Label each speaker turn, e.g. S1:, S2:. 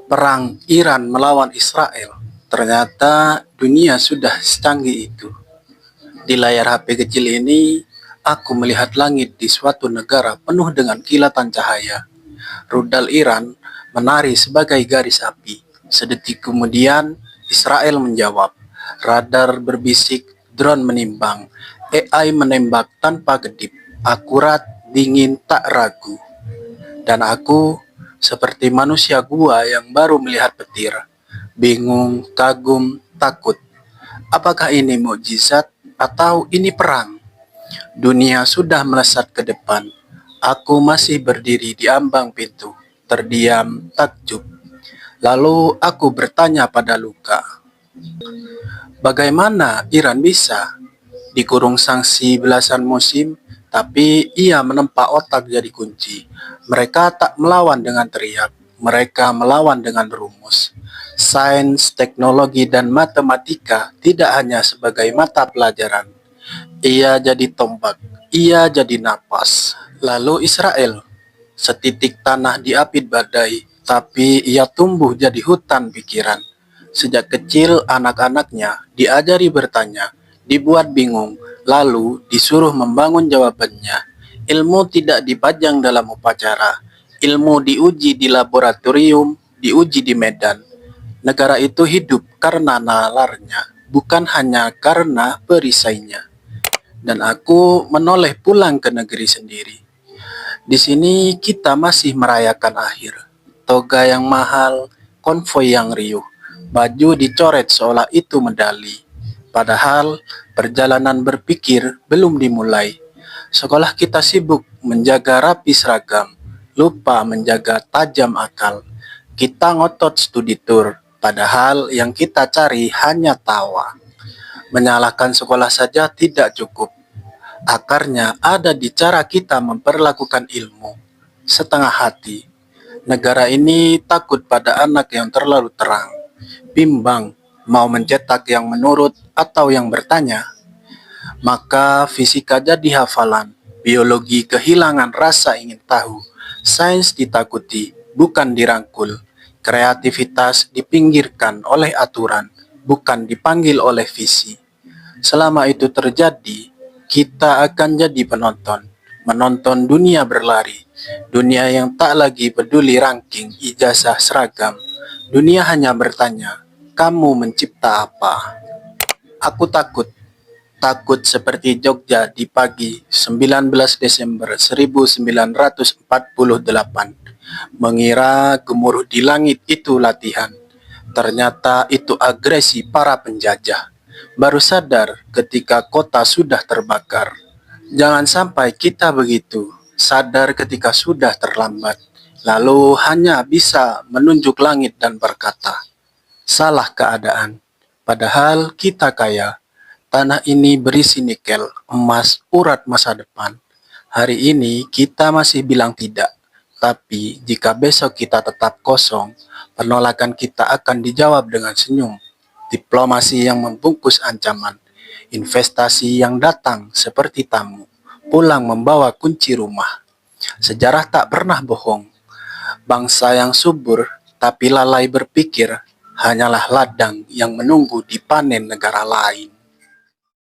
S1: Perang Iran melawan Israel. Ternyata dunia sudah secanggih itu. Di layar HP kecil ini, aku melihat langit di suatu negara penuh dengan kilatan cahaya. Rudal Iran menari sebagai garis api. Sedetik kemudian, Israel menjawab. Radar berbisik, drone menimbang, AI menembak tanpa kedip, akurat, dingin, tak ragu. Dan aku seperti manusia gua yang baru melihat petir, bingung, kagum, takut. Apakah ini mukjizat atau ini perang? Dunia sudah melesat ke depan. Aku masih berdiri di ambang pintu, terdiam, takjub. Lalu aku bertanya pada luka, bagaimana Iran bisa dikurung sanksi belasan musim, tapi ia menempa otak jadi kunci. Mereka tak melawan dengan teriak, mereka melawan dengan rumus. Sains, teknologi, dan matematika tidak hanya sebagai mata pelajaran. Ia jadi tombak, ia jadi napas. Lalu Israel, setitik tanah diapit badai, tapi ia tumbuh jadi hutan pikiran. Sejak kecil anak-anaknya diajari bertanya, dibuat bingung, lalu disuruh membangun jawabannya. Ilmu tidak dipajang dalam upacara, ilmu diuji di laboratorium, diuji di medan. Negara itu hidup karena nalarnya, bukan hanya karena perisainya. Dan aku menoleh pulang ke negeri sendiri. Di sini kita masih merayakan akhir. Toga yang mahal, konvoi yang riuh, baju dicoret seolah itu medali. Padahal perjalanan berpikir belum dimulai. Sekolah kita sibuk menjaga rapi seragam, lupa menjaga tajam akal. Kita ngotot studi tour, padahal yang kita cari hanya tawa. Menyalahkan sekolah saja tidak cukup. Akarnya ada di cara kita memperlakukan ilmu. Setengah hati. Negara ini takut pada anak yang terlalu terang. Bimbang mau mencetak yang menurut atau yang bertanya. Maka fisika jadi hafalan. Biologi kehilangan rasa ingin tahu. Sains ditakuti, bukan dirangkul. Kreativitas dipinggirkan oleh aturan, bukan dipanggil oleh visi. Selama itu terjadi, kita akan jadi penonton, menonton dunia berlari, dunia yang tak lagi peduli ranking, ijazah, seragam. Dunia hanya bertanya, kamu mencipta apa? Aku takut, takut seperti Jogja di pagi 19 Desember 1948. Mengira gemuruh di langit itu latihan. Ternyata itu agresi para penjajah. Baru sadar ketika kota sudah terbakar. Jangan sampai kita begitu, sadar ketika sudah terlambat, lalu hanya bisa menunjuk langit dan berkata, salah keadaan. Padahal kita kaya. Tanah ini berisi nikel, emas, urat masa depan. Hari ini kita masih bilang tidak. Tapi jika besok kita tetap kosong, penolakan kita akan dijawab dengan senyum. Diplomasi yang membungkus ancaman, investasi yang datang seperti tamu, pulang membawa kunci rumah. Sejarah tak pernah bohong. Bangsa yang subur tapi lalai berpikir hanyalah ladang yang menunggu dipanen negara lain.